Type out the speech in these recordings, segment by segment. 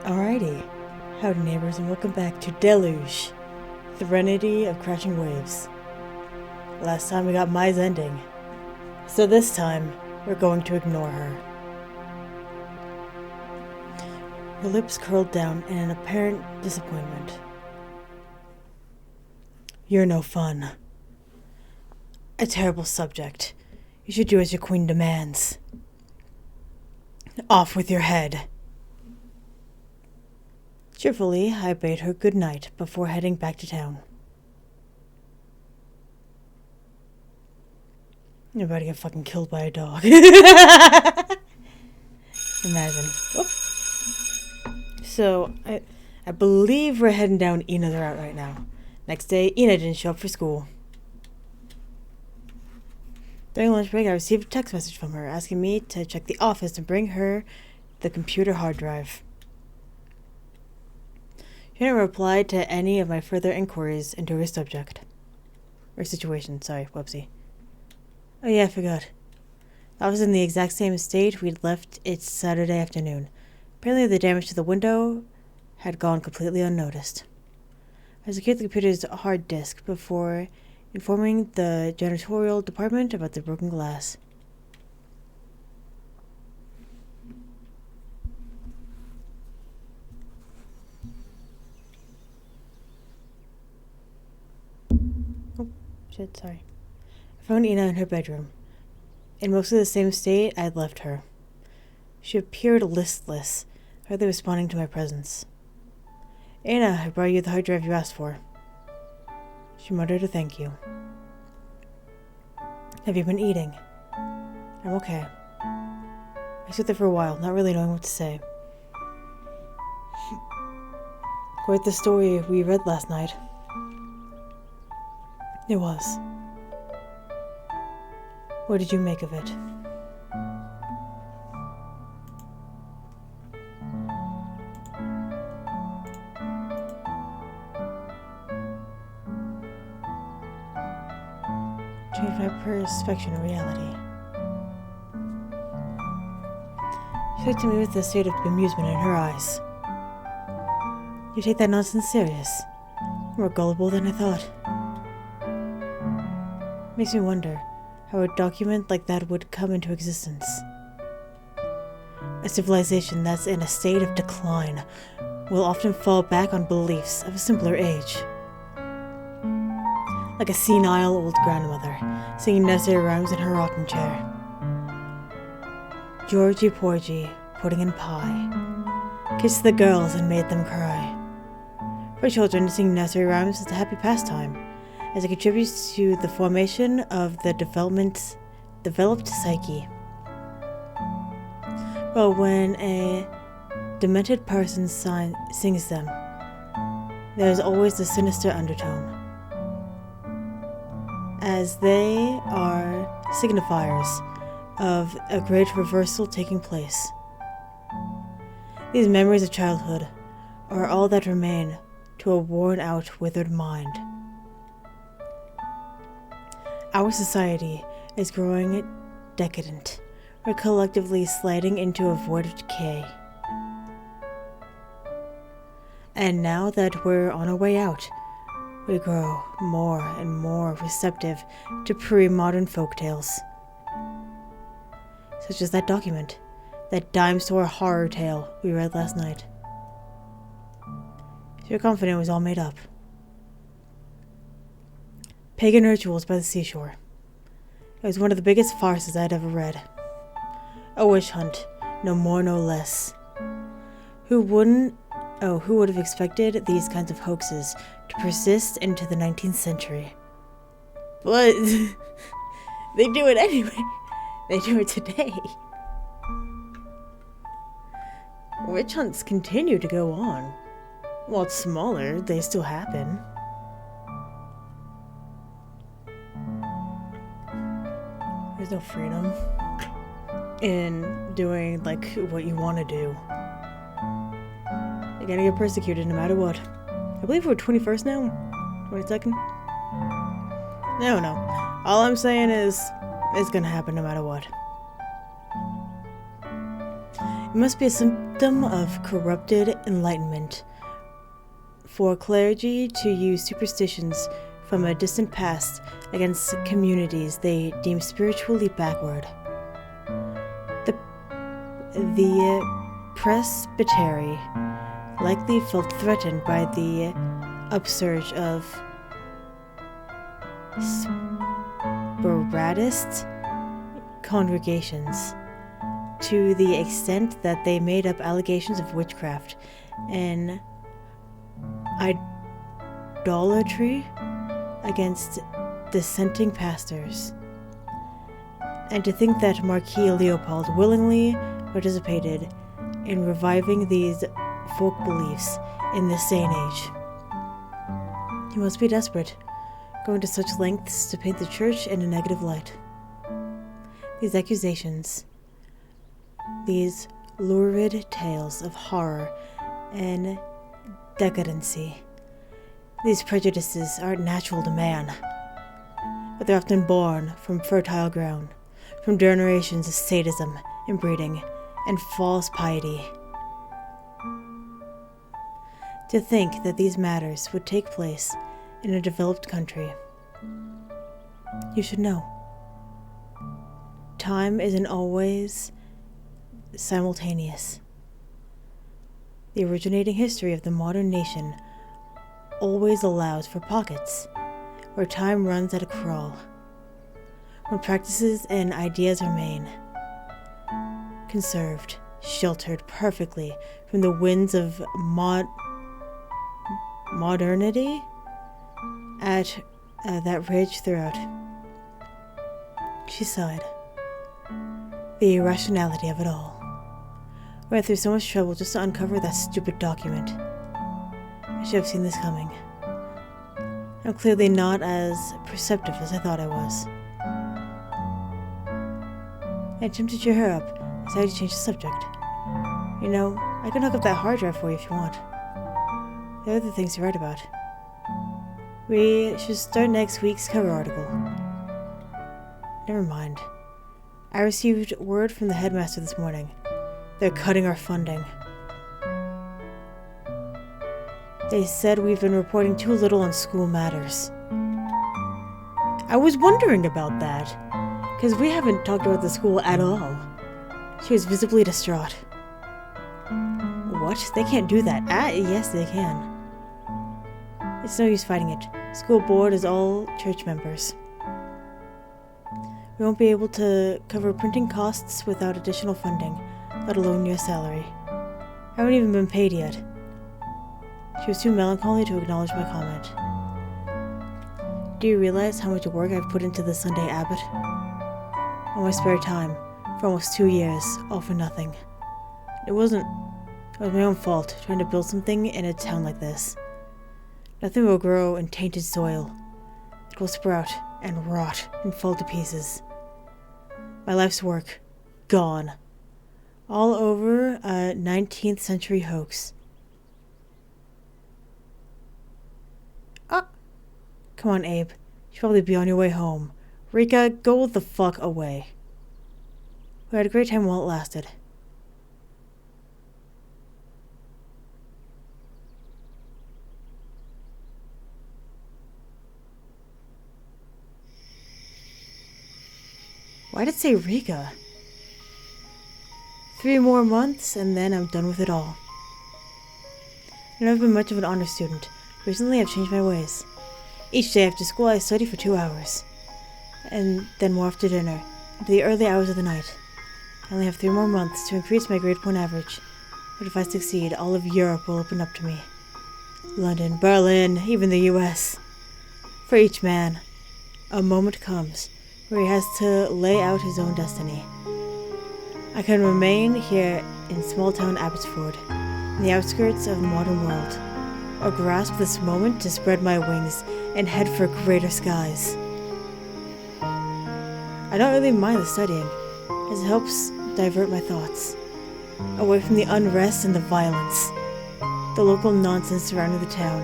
Alrighty, howdy neighbors, and welcome back to Deluge Threnody of Crashing Waves. Last time we got Mai's ending, so this time we're going to ignore her. Her lips curled down in an apparent disappointment. You're no fun. A terrible subject. You should do as your queen demands. Off with your head. Cheerfully, I bade her good night before heading back to town. You're about to get fucking killed by a dog. Imagine. Oops. So, I believe we're heading down Ina's route right now. Next day, Ina didn't show up for school. During lunch break, I received a text message from her asking me to check the office and bring her the computer hard drive. She didn't reply to any of my further inquiries into her subject. Or situation, sorry, whoopsie. Oh yeah, I forgot. I was in the exact same state we'd left it Saturday afternoon. Apparently the damage to the window had gone completely unnoticed. I secured the computer's hard disk before informing the janitorial department about the broken glass. Sorry. I found Ina in her bedroom, in mostly the same state I'd left her. She appeared listless, hardly responding to my presence. Ina, I brought you the hard drive you asked for. She muttered a thank you. Have you been eating? I'm okay. I stood there for a while, not really knowing what to say. Quite the story we read last night. It was. What did you make of it? Changed my perception of reality. She looked at me with a state of bemusement in her eyes. You take that nonsense serious? More gullible than I thought. Makes me wonder how a document like that would come into existence. A civilization that's in a state of decline will often fall back on beliefs of a simpler age. Like a senile old grandmother singing nursery rhymes in her rocking chair. Georgie Porgy, pudding and pie, kissed the girls and made them cry. For children, to sing nursery rhymes is a happy pastime, as it contributes to the formation of the developed psyche. But when a demented person sings them, there is always a sinister undertone, as they are signifiers of a great reversal taking place. These memories of childhood are all that remain to a worn-out, withered mind. Our society is growing decadent. We're collectively sliding into a void of decay. And now that we're on our way out, we grow more and more receptive to pre-modern folktales. Such as that document, that dime store horror tale we read last night. You're confident it was all made up. Pagan Rituals by the Seashore. It was one of the biggest farces I'd ever read. A witch hunt, no more no less. Who would have expected these kinds of hoaxes to persist into the 19th century? But they do it anyway. They do it today. Witch hunts continue to go on. While it's smaller, they still happen. There's no freedom in doing, like, what you want to do. You're gonna get persecuted no matter what. I believe we're 21st now? 22nd? I don't know. All I'm saying is, it's gonna happen no matter what. It must be a symptom of corrupted enlightenment for clergy to use superstitions from a distant past against communities they deem spiritually backward. The presbytery likely felt threatened by the upsurge of sporadist congregations, to the extent that they made up allegations of witchcraft and idolatry against dissenting pastors. And to think that Marquis Leopold willingly participated in reviving these folk beliefs in this day and age. He must be desperate, going to such lengths to paint the church in a negative light. These accusations, these lurid tales of horror and decadency, these prejudices aren't natural to man, but they're often born from fertile ground, from generations of sadism, inbreeding, and false piety. To think that these matters would take place in a developed country. You should know. Time isn't always simultaneous. The originating history of the modern nation always allows for pockets where time runs at a crawl, when practices and ideas remain conserved, sheltered perfectly from the winds of modernity at that rage throughout. She sighed. The irrationality of it all. Went through so much trouble just to uncover that stupid document. I should have seen this coming. I'm clearly not as perceptive as I thought I was. I attempted to cheer her up, decided to change the subject. You know, I can hook up that hard drive for you if you want. There are other things to write about. We should start next week's cover article. Never mind. I received word from the headmaster this morning. They're cutting our funding. They said we've been reporting too little on school matters. I was wondering about that, because we haven't talked about the school at all. She was visibly distraught. What? They can't do that. Yes, they can. It's no use fighting it. School board is all church members. We won't be able to cover printing costs without additional funding, let alone your salary. I haven't even been paid yet. She was too melancholy to acknowledge my comment. Do you realize how much work I've put into the Sunday Abbot? On my spare time, for almost 2 years, all for nothing. It was my own fault, trying to build something in a town like this. Nothing will grow in tainted soil. It will sprout and rot and fall to pieces. My life's work, gone. All over a 19th century hoax. Ah! Come on, Abe. You should probably be on your way home. Rika, go the fuck away. We had a great time while it lasted. Why did it say Rika? 3 more months, and then I'm done with it all. I've never been much of an honor student. Recently, I've changed my ways. Each day after school, I study for 2 hours, and then more after dinner, into the early hours of the night. I only have 3 more months to increase my grade point average, but if I succeed, all of Europe will open up to me. London, Berlin, even the US. For each man, a moment comes where he has to lay out his own destiny. I can remain here in small-town Abbotsford, in the outskirts of the modern world, or grasp this moment to spread my wings and head for greater skies. I don't really mind the studying, as it helps divert my thoughts, away from the unrest and the violence, the local nonsense surrounding the town,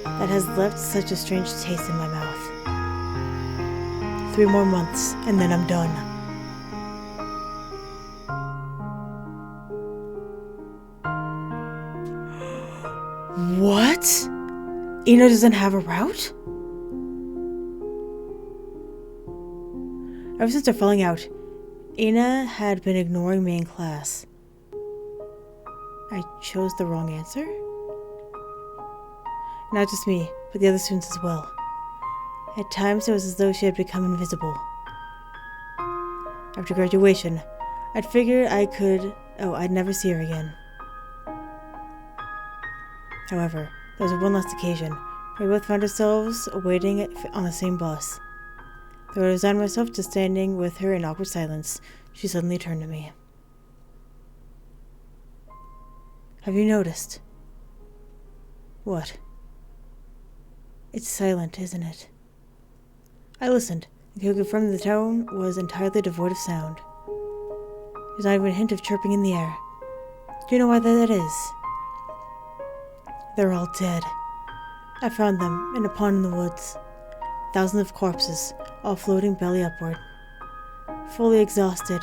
that has left such a strange taste in my mouth. 3 more months, and then I'm done. What? Ina doesn't have a route? Ever since our falling out, Ina had been ignoring me in class. I chose the wrong answer? Not just me, but the other students as well. At times it was as though she had become invisible. After graduation, I'd figured I'd never see her again. However, there was one last occasion. We both found ourselves waiting on the same bus. Though I resigned myself to standing with her in awkward silence, she suddenly turned to me. Have you noticed? What? It's silent, isn't it? I listened, and could confirm that the town was entirely devoid of sound. There's not even a hint of chirping in the air. Do you know why that is? They're all dead. I found them in a pond in the woods. Thousands of corpses, all floating belly upward. Fully exhausted.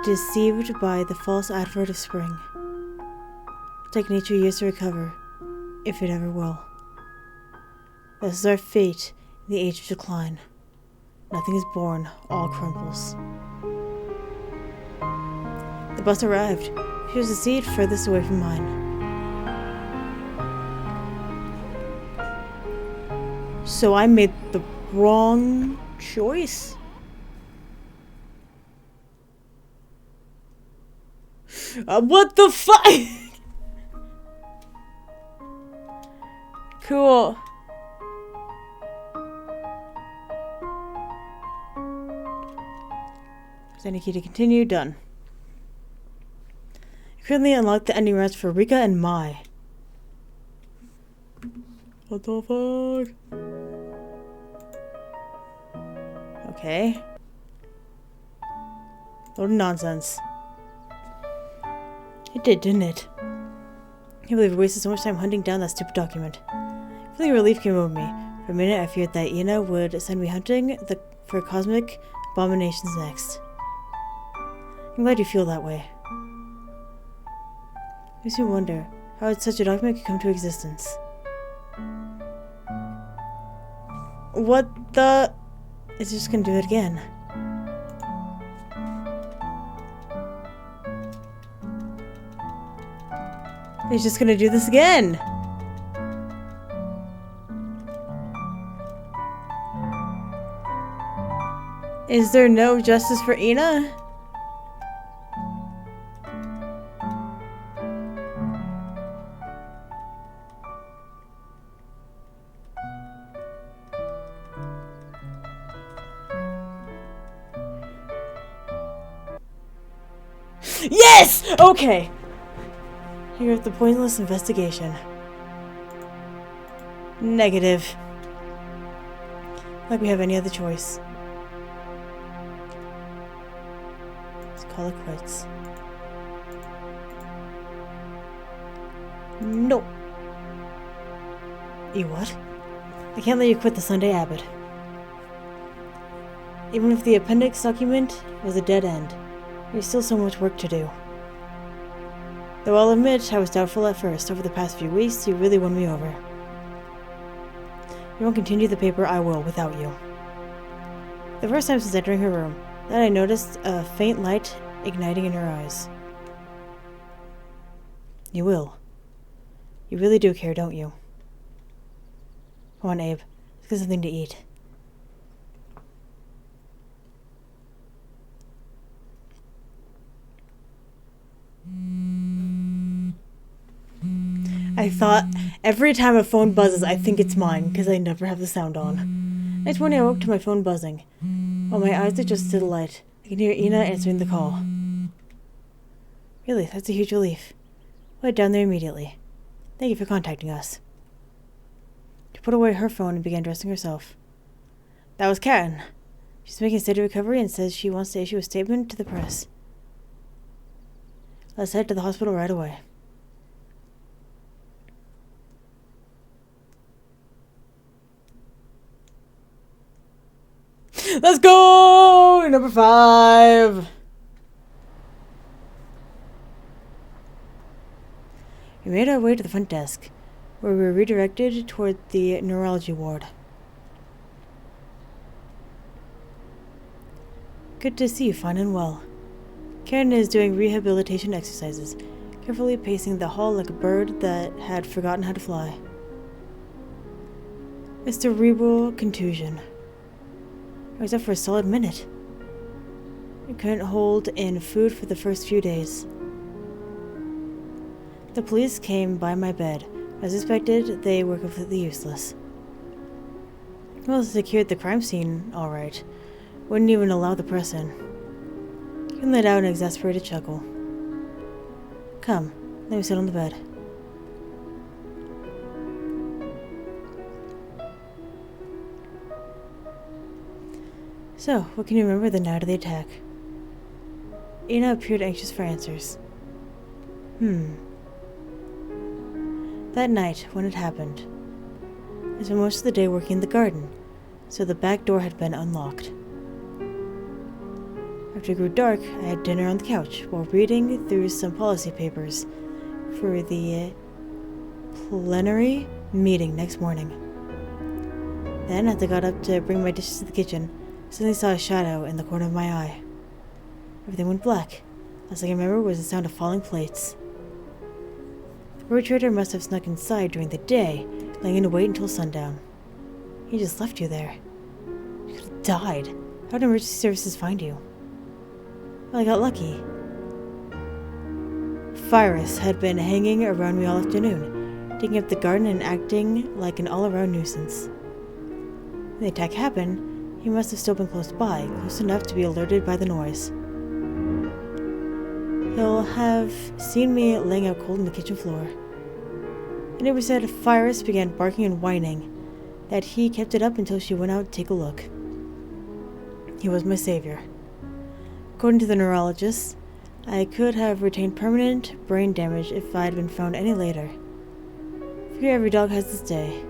Deceived by the false advert of spring. It'll take nature years to recover, if it ever will. This is our fate in the age of decline. Nothing is born, all crumbles. The bus arrived. She was the seat furthest away from mine. So I made the wrong choice? What the fuck? Cool. Any key to continue? Done. I currently unlocked the ending routes for Rika and Mai. What the fuck? Okay. Load of nonsense. It did, didn't it? I can't believe I wasted so much time hunting down that stupid document. A feeling of relief came over me. For a minute, I feared that Ina would send me hunting for cosmic abominations next. I'm glad you feel that way. Makes me wonder how such a document could come to existence. What the? It's just gonna do it again. It's just gonna do this again. Is there no justice for Ina? Yes! Okay. Here with the pointless investigation. Negative. Like we have any other choice. Let's call it quits. Nope. You what? I can't let you quit the Sunday Abbot. Even if the appendix document was a dead end, there's still so much work to do. Though I'll admit I was doubtful at first, over the past few weeks, you really won me over. You won't continue the paper, I will, without you. The first time since entering her room, then I noticed a faint light igniting in her eyes. You will. You really do care, don't you? Come on, Abe. Let's get something to eat. I thought every time a phone buzzes, I think it's mine, because I never have the sound on. Next morning, I woke to my phone buzzing. While my eyes adjusted to the light, I can hear Ina answering the call. Really, that's a huge relief. We'll head down there immediately. Thank you for contacting us. She put away her phone and began dressing herself. That was Karen. She's making a steady recovery and says she wants to issue a statement to the press. Let's head to the hospital right away. Let's go! Number 5. We made our way to the front desk, where we were redirected toward the neurology ward. Good to see you fine and well. Karen is doing rehabilitation exercises, carefully pacing the hall like a bird that had forgotten how to fly. A cerebral contusion. I was up for a solid minute. I couldn't hold in food for the first few days. The police came by my bed. I suspected they were completely useless. Well, secured the crime scene, all right. Wouldn't even allow the press in. He let out an exasperated chuckle. Come, let me sit on the bed. So, what can you remember the night of the attack? Ina appeared anxious for answers. That night, when it happened, I spent most of the day working in the garden, so the back door had been unlocked. After it grew dark, I had dinner on the couch while reading through some policy papers for the plenary meeting next morning. Then, as I got up to bring my dishes to the kitchen, I suddenly saw a shadow in the corner of my eye. Everything went black. Last thing I remember was the sound of falling plates. The perpetrator must have snuck inside during the day, laying in wait until sundown. He just left you there. You could have died. How did emergency services find you? Well, I got lucky. Virus had been hanging around me all afternoon, digging up the garden and acting like an all-around nuisance. When the attack happened, he must have still been close by, close enough to be alerted by the noise. He'll have seen me laying out cold on the kitchen floor. The neighbor said Virus began barking and whining, that he kept it up until she went out to take a look. He was my savior. According to the neurologist, I could have retained permanent brain damage if I had been found any later. I figure every dog has this day.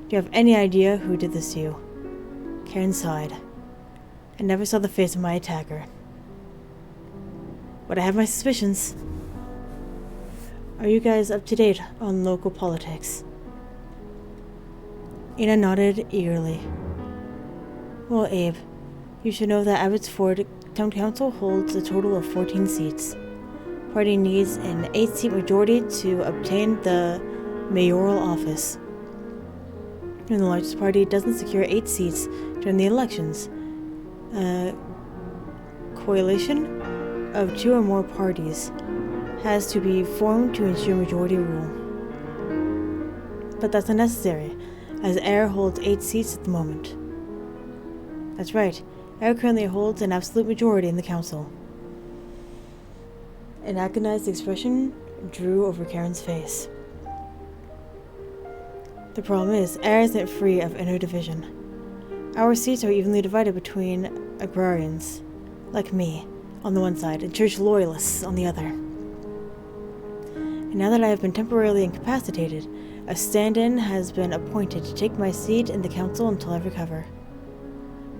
Do you have any idea who did this to you? Karen sighed. I never saw the face of my attacker, but I have my suspicions. Are you guys up to date on local politics? Ina nodded eagerly. Well, Abe, you should know that Abbotsford Town Council holds a total of 14 seats. The party needs an 8-seat majority to obtain the mayoral office. When the largest party doesn't secure 8 seats during the elections, a coalition of 2 or more parties has to be formed to ensure majority rule. But that's unnecessary, as Air holds 8 seats at the moment. That's right, Air currently holds an absolute majority in the council. An agonized expression drew over Karen's face. The problem is, Air isn't free of inner division. Our seats are evenly divided between agrarians, like me, on the one side, and church loyalists on the other. And now that I have been temporarily incapacitated, a stand-in has been appointed to take my seat in the council until I recover.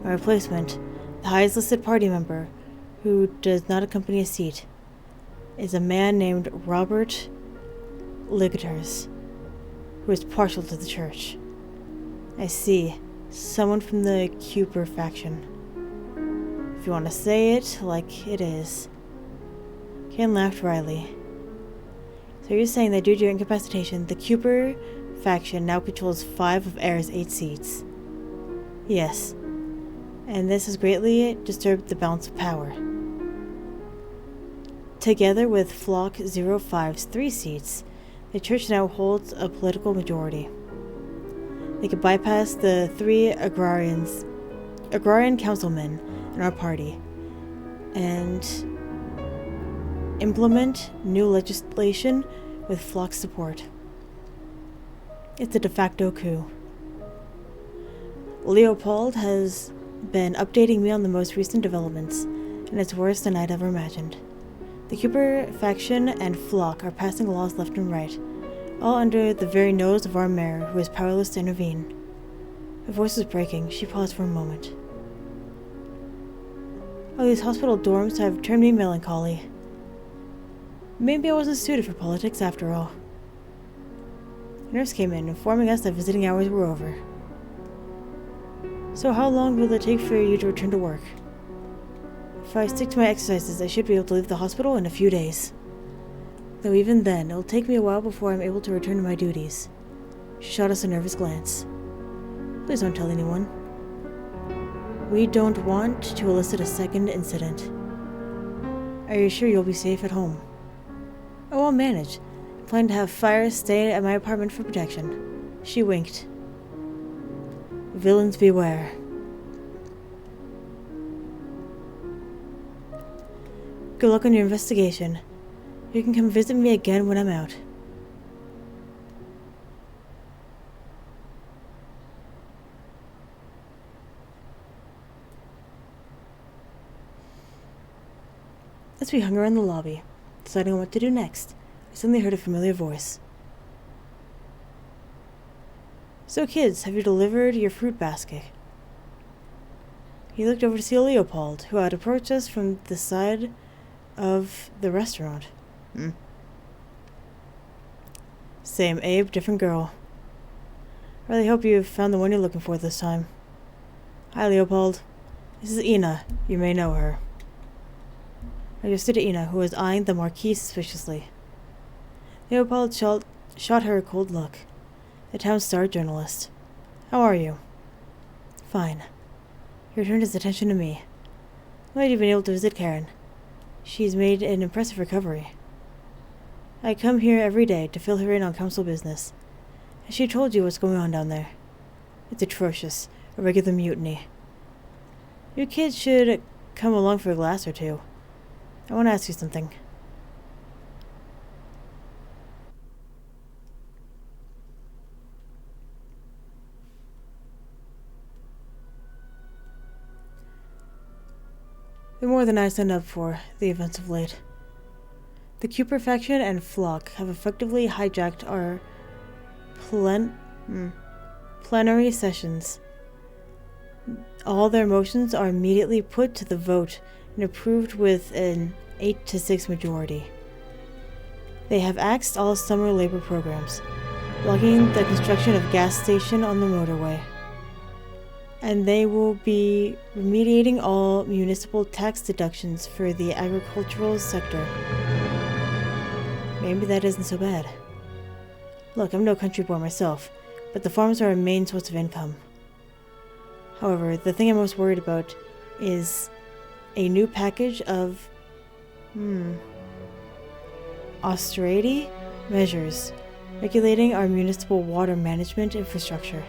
My replacement, the highest listed party member, who does not accompany a seat, is a man named Robert Ligaters, who is partial to the church. I see, someone from the Cooper faction. If you want to say it like it is. Ken laughed wryly. So you're saying that due to your incapacitation, the Cooper faction now controls 5 of Air's 8 seats? Yes. And this has greatly disturbed the balance of power. Together with Flock 05's 3 seats, the church now holds a political majority. They could bypass the 3 agrarian councilmen in our party and implement new legislation with Flock's support. It's a de facto coup. Leopold has been updating me on the most recent developments, and it's worse than I'd ever imagined. The Cooper faction and Flock are passing laws left and right, all under the very nose of our mayor, who is powerless to intervene. Her voice was breaking. She paused for a moment. Oh, these hospital dorms have turned me melancholy. Maybe I wasn't suited for politics after all. A nurse came in, informing us that visiting hours were over. So how long will it take for you to return to work? If I stick to my exercises, I should be able to leave the hospital in a few days. Though even then, it'll take me a while before I'm able to return to my duties. She shot us a nervous glance. Please don't tell anyone. We don't want to elicit a second incident. Are you sure you'll be safe at home? Oh, I'll manage. I plan to have Fire stay at my apartment for protection. She winked. Villains beware. Good luck on your investigation. You can come visit me again when I'm out. As we hung around the lobby, deciding on what to do next, I suddenly heard a familiar voice. So kids, have you delivered your fruit basket? He looked over to see Leopold, who had approached us from the side of the restaurant. Same Abe, different girl. I really hope you've found the one you're looking for this time. Hi, Leopold. This is Ina. You may know her. I gestured to Ina, who was eyeing the Marquis suspiciously. Leopold shot her a cold look. The town's star journalist. How are you? Fine. He returned his attention to me. Glad you've been able to visit Karen. She's made an impressive recovery. I come here every day to fill her in on council business. Has she told you what's going on down there? It's atrocious. A regular mutiny. You kids should come along for a glass or two. I want to ask you something. They're more than I signed up for, the events of late. The Cooper faction and Flock have effectively hijacked our plenary sessions. All their motions are immediately put to the vote and approved with an 8-6 majority. They have axed all summer labor programs, blocking the construction of gas station on the motorway. And they will be remediating all municipal tax deductions for the agricultural sector. Maybe that isn't so bad. Look, I'm no country boy myself, but the farms are our main source of income. However, the thing I'm most worried about is a new package of austerity measures regulating our municipal water management infrastructure.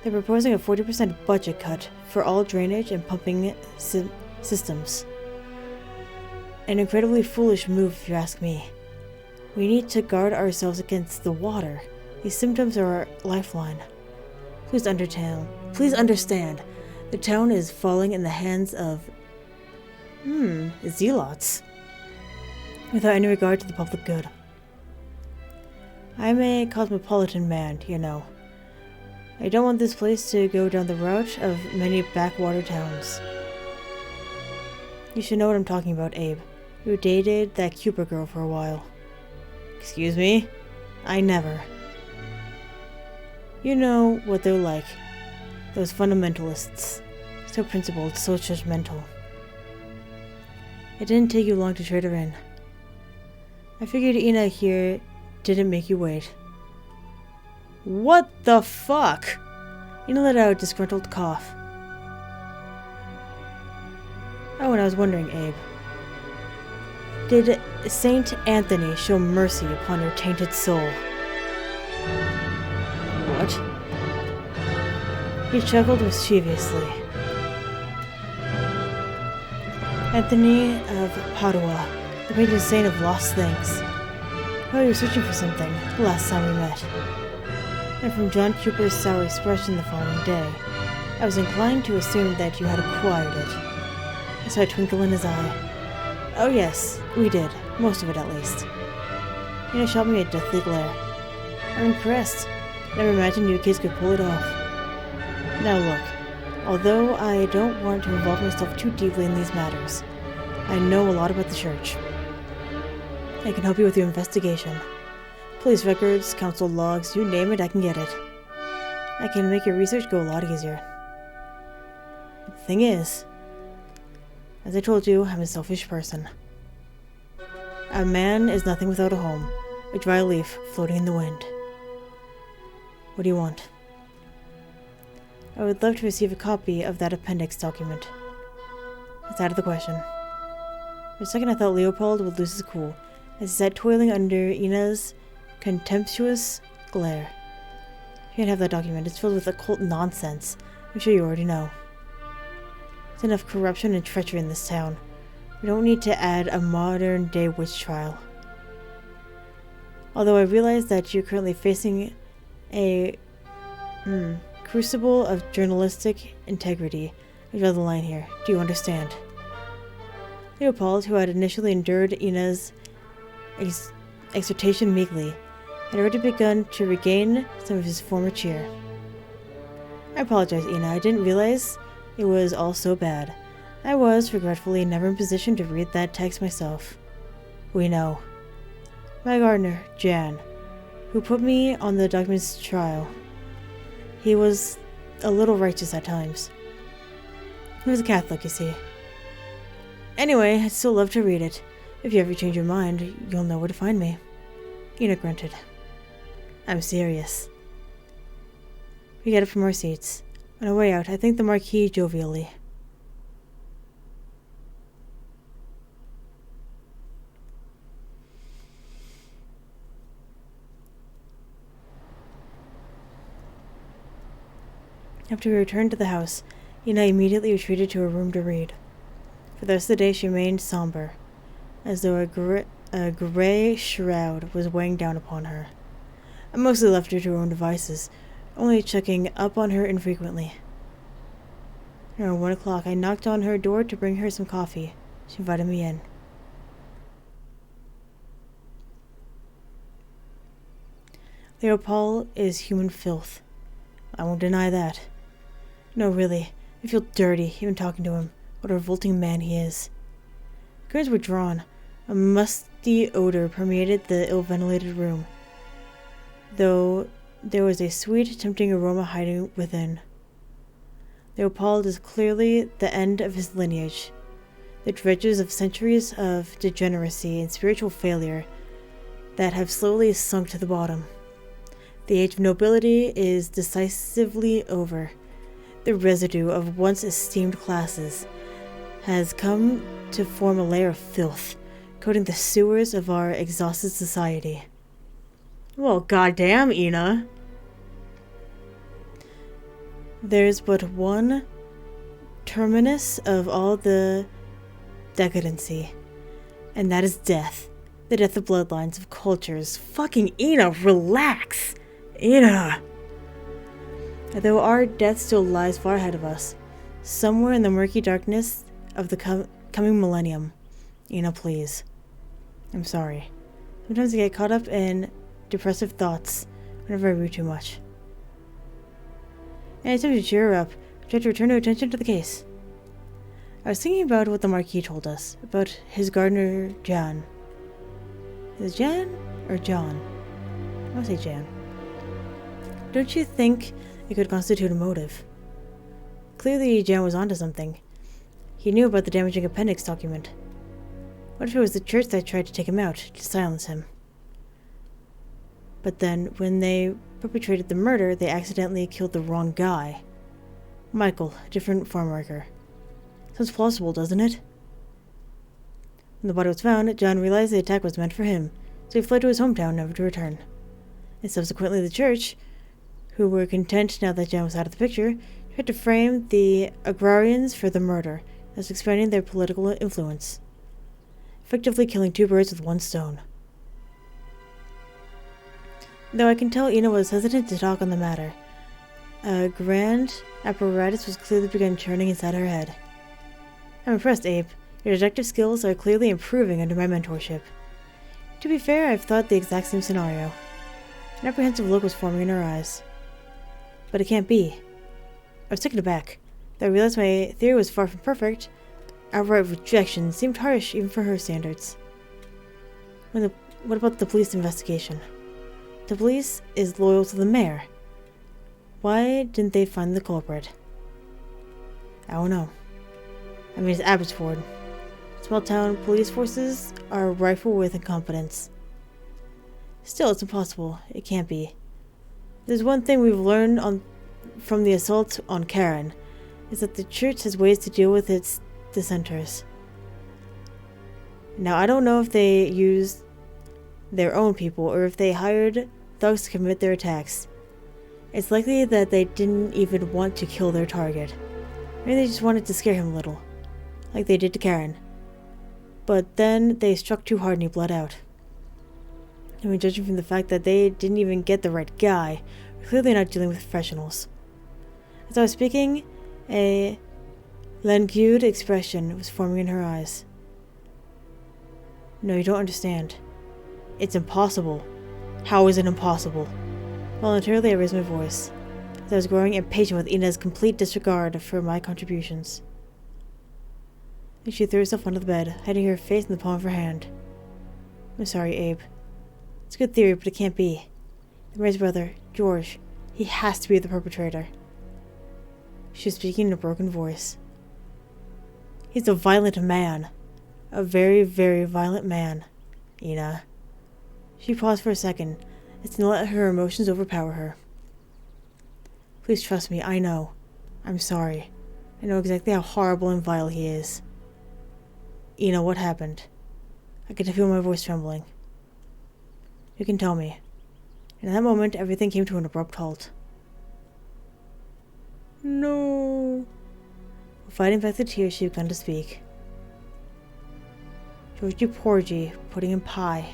They're proposing a 40% budget cut for all drainage and pumping systems. An incredibly foolish move, if you ask me. We need to guard ourselves against the water. These symptoms are our lifeline. Please understand. The town is falling in the hands of zealots, without any regard to the public good. I'm a cosmopolitan man, you know. I don't want this place to go down the route of many backwater towns. You should know what I'm talking about, Abe. You dated that Cooper girl for a while. Excuse me? I never. You know what they're like. Those fundamentalists. So principled, so judgmental. It didn't take you long to trade her in. I figured Ina here didn't make you wait. What the fuck? Ina let out a disgruntled cough. Oh, and I was wondering, Abe. Did Saint Anthony show mercy upon your tainted soul? What? He chuckled mischievously. Anthony of Padua, the patron saint of lost things. Oh, you were searching for something the last time we met. And from John Cooper's sour expression the following day, I was inclined to assume that you had acquired it. I saw a twinkle in his eye. Oh yes, we did. Most of it, at least. Ina shot me a deathly glare. I'm impressed. Never imagined you kids could pull it off. Now look, although I don't want to involve myself too deeply in these matters, I know a lot about the church. I can help you with your investigation. Police records, council logs, you name it, I can get it. I can make your research go a lot easier. But the thing is, as I told you, I'm a selfish person. A man is nothing without a home, a dry leaf floating in the wind. What do you want? I would love to receive a copy of that appendix document. It's out of the question. For a second I thought Leopold would lose his cool, as he sat toiling under Ina's contemptuous glare. You can't have that document. It's filled with occult nonsense. I'm sure you already know. There's enough corruption and treachery in this town. We don't need to add a modern-day witch trial. Although I realize that you're currently facing a crucible of journalistic integrity, I draw the line here. Do you understand? Leopold, who had initially endured Ina's exhortation meekly, had already begun to regain some of his former cheer. I apologize, Ina. I didn't realize it was all so bad. I was, regretfully, never in position to read that text myself. We know. My gardener, Jan, who put me on the document's trial. He was a little righteous at times. He was a Catholic, you see. Anyway, I'd still love to read it. If you ever change your mind, you'll know where to find me. Ina grunted. I'm serious. We get up from our seats. On our way out, I thanked the Marquis jovially. After we returned to the house, Ina immediately retreated to her room to read. For the rest of the day she remained somber, as though a grey shroud was weighing down upon her. I mostly left her to her own devices, only checking up on her infrequently. Around 1 o'clock, I knocked on her door to bring her some coffee. She invited me in. Leopold is human filth. I won't deny that. No, really, I feel dirty even talking to him. What a revolting man he is. Curtains were drawn. A musty odor permeated the ill-ventilated room, though there was a sweet, tempting aroma hiding within. Leopold is clearly the end of his lineage, the dredges of centuries of degeneracy and spiritual failure that have slowly sunk to the bottom. The age of nobility is decisively over. The residue of once esteemed classes has come to form a layer of filth, coating the sewers of our exhausted society. Well, goddamn, Ina. There's but one terminus of all the decadency, and that is death. The death of bloodlines, of cultures. Fucking Ina, relax! Ina! Though our death still lies far ahead of us, somewhere in the murky darkness of the coming millennium. Ina, please. I'm sorry. Sometimes I get caught up in depressive thoughts whenever I read too much. Anytime to cheer her up, I tried to return her attention to the case. I was thinking about what the Marquis told us, about his gardener, Jan. Is it Jan or John? I want to say Jan. Don't you think it could constitute a motive? Clearly, Jan was onto something. He knew about the damaging appendix document. What if it was the church that tried to take him out, to silence him? But then, when they perpetrated the murder, they accidentally killed the wrong guy. Michael, a different farm worker. Sounds plausible, doesn't it? When the body was found, John realized the attack was meant for him, so he fled to his hometown, never to return. And subsequently the church, who were content now that Jan was out of the picture, tried to frame the agrarians for the murder, thus expanding their political influence, effectively killing two birds with one stone. Though I can tell Ina was hesitant to talk on the matter, a grand apparatus was clearly begun churning inside her head. I'm impressed, Abe. Your deductive skills are clearly improving under my mentorship. To be fair, I've thought the exact same scenario. An apprehensive look was forming in her eyes. But it can't be. I was taken aback. Though I realized my theory was far from perfect, outright rejection seemed harsh even for her standards. What about the police investigation? The police is loyal to the mayor. Why didn't they find the culprit? I don't know. I mean, it's Abbotsford. Small town police forces are rife with incompetence. Still, it's impossible. It can't be. There's one thing we've learned from the assault on Karen, is that the church has ways to deal with its dissenters. Now, I don't know if they used their own people or if they hired thugs to commit their attacks. It's likely that they didn't even want to kill their target. Maybe they just wanted to scare him a little, like they did to Karen. But then they struck too hard and he bled out. I mean, judging from the fact that they didn't even get the right guy, we're clearly not dealing with professionals. As I was speaking, a languid expression was forming in her eyes. No, you don't understand. It's impossible. How is it impossible? Voluntarily, I raised my voice, as I was growing impatient with Ina's complete disregard for my contributions. And she threw herself onto the bed, hiding her face in the palm of her hand. I'm sorry, Abe. It's a good theory, but it can't be. The mayor's brother, George, he has to be the perpetrator. She was speaking in a broken voice. He's a violent man. A very, very violent man, Ina. She paused for a second, as to not let her emotions overpower her. Please trust me, I know. I'm sorry. I know exactly how horrible and vile he is. Ina, what happened? I could feel my voice trembling. You can tell me. And in that moment, everything came to an abrupt halt. No. Fighting back the tears, she began to speak. Georgie Porgy, pudding and pie.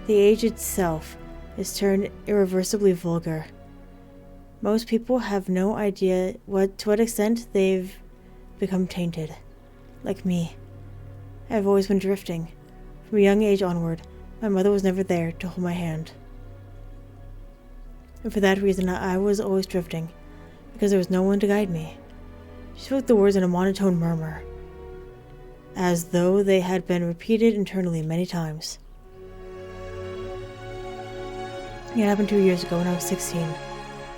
The age itself is turned irreversibly vulgar. Most people have no idea to what extent they've become tainted. Like me. I've always been drifting. From a young age onward, my mother was never there to hold my hand. And for that reason, I was always drifting, because there was no one to guide me. She spoke the words in a monotone murmur, as though they had been repeated internally many times. It happened 2 years ago when I was 16.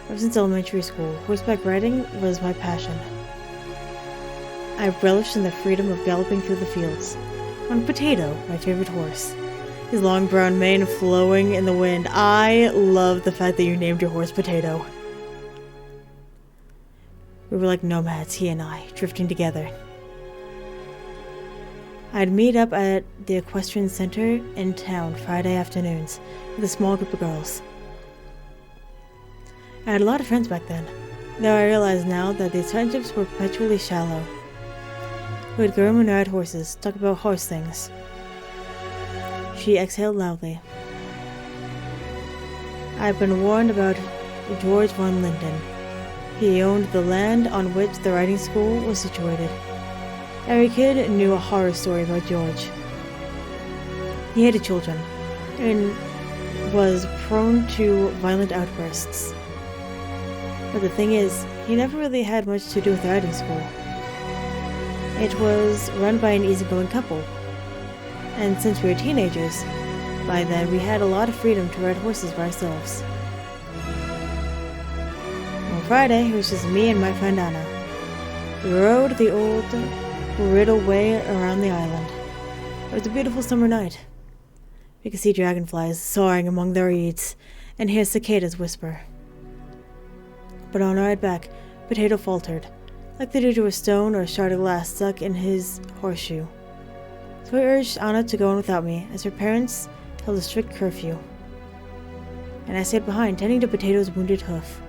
Ever since elementary school, horseback riding was my passion. I relished in the freedom of galloping through the fields, on Potato, my favorite horse. His long brown mane flowing in the wind. I love the fact that you named your horse Potato. We were like nomads, he and I, drifting together. I'd meet up at the equestrian center in town Friday afternoons with a small group of girls. I had a lot of friends back then, though I realize now that these friendships were perpetually shallow. We would groom and ride horses, talk about horse things. She exhaled loudly. I've been warned about George von Linden. He owned the land on which the riding school was situated. Every kid knew a horror story about George. He hated children, and was prone to violent outbursts. But the thing is, he never really had much to do with the riding school. It was run by an easygoing couple, and since we were teenagers, by then we had a lot of freedom to ride horses by ourselves. On Friday, it was just me and my friend Anna. We rode the old riddle way around the island. It was a beautiful summer night. We could see dragonflies soaring among the reeds, and hear cicadas whisper. But on our ride back, Potato faltered, like they do to a stone or a shard of glass stuck in his horseshoe. So I urged Anna to go in without me, as her parents held a strict curfew. And I stayed behind, tending to Potato's wounded hoof.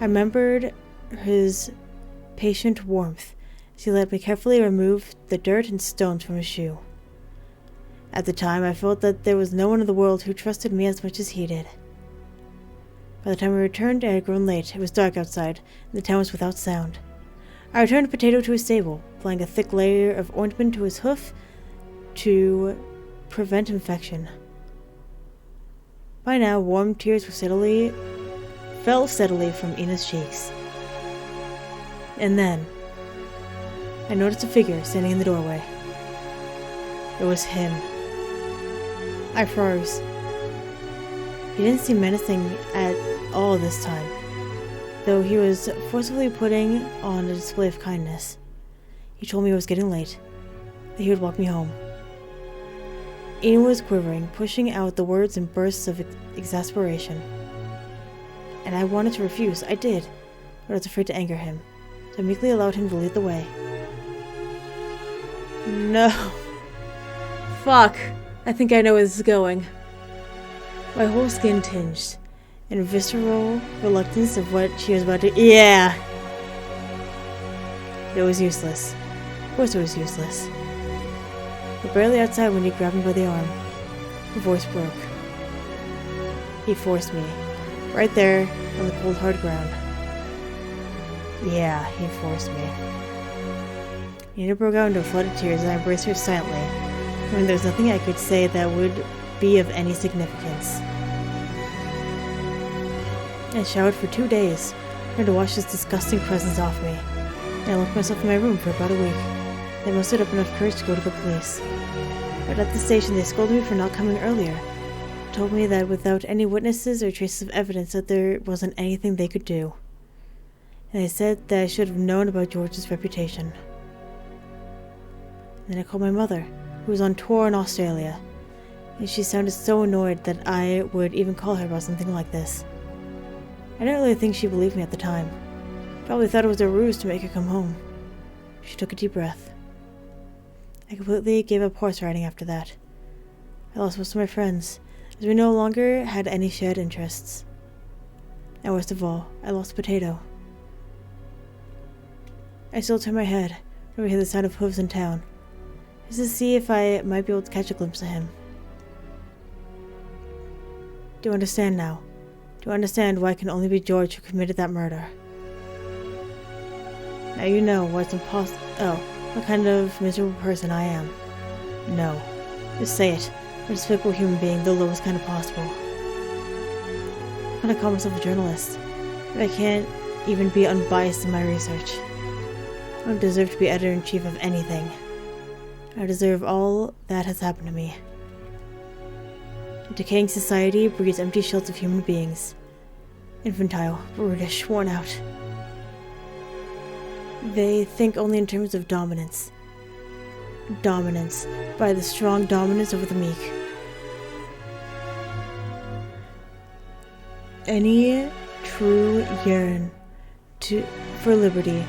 I remembered his patient warmth as he let me carefully remove the dirt and stones from his shoe. At the time, I felt that there was no one in the world who trusted me as much as he did. By the time we returned, it had grown late. It was dark outside, and the town was without sound. I returned Potato to his stable, applying a thick layer of ointment to his hoof to prevent infection. By now, warm tears fell steadily from Ina's cheeks. And then, I noticed a figure standing in the doorway. It was him. I froze. He didn't seem menacing at all this time, though he was forcefully putting on a display of kindness. He told me it was getting late, that he would walk me home. Ian was quivering, pushing out the words in bursts of exasperation. And I wanted to refuse. I did, but I was afraid to anger him, so I meekly allowed him to lead the way. No. Fuck. I think I know where this is going. My whole skin tinged, in visceral reluctance of what she was about to— Yeah! It was useless. Of course it was useless. We're barely outside when he grabbed me by the arm. Her voice broke. He forced me. Right there, on the cold, hard ground. Yeah, he forced me. Nina broke out into a flood of tears and I embraced her silently, knowing there was nothing I could say that would be of any significance. I showered for 2 days, trying to wash this disgusting presence off me, and I locked myself in my room for about a week. They mustered up enough courage to go to the police. But at the station they scolded me for not coming earlier. Told me that without any witnesses or traces of evidence that there wasn't anything they could do. And they said that I should have known about George's reputation. And then I called my mother, who was on tour in Australia, and she sounded so annoyed that I would even call her about something like this. I didn't really think she believed me at the time. Probably thought it was a ruse to make her come home. She took a deep breath. I completely gave up horse riding after that. I lost most of my friends, as we no longer had any shared interests. And worst of all, I lost Potato. I still turned my head when we heard the sound of hooves in town, just to see if I might be able to catch a glimpse of him. Do you understand now? Do you understand why it can only be George who committed that murder? Now you know what's impossible. Oh, what kind of miserable person I am. No. Just say it. I'm a despicable human being, the lowest kind of possible. I'm gonna call myself a journalist, if I can't even be unbiased in my research. I don't deserve to be editor-in-chief of anything. I deserve all that has happened to me. A decaying society breeds empty shells of human beings. Infantile, brutish, worn out. They think only in terms of dominance. Dominance, by the strong dominance over the meek. Any true yearn for liberty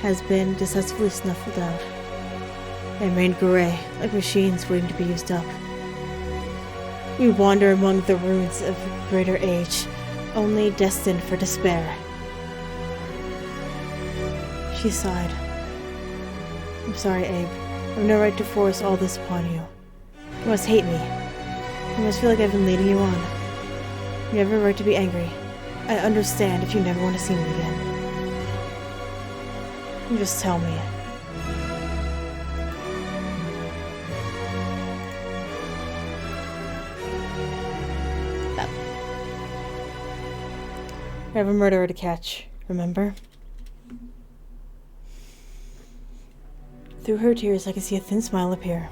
has been decisively snuffled out. They remain gray, like machines waiting to be used up. We wander among the ruins of greater age, only destined for despair. She sighed. I'm sorry, Abe. I have no right to force all this upon you. You must hate me. You must feel like I've been leading you on. You have a right to be angry. I understand if you never want to see me again. You just tell me. I have a murderer to catch, remember? Through her tears, I could see a thin smile appear.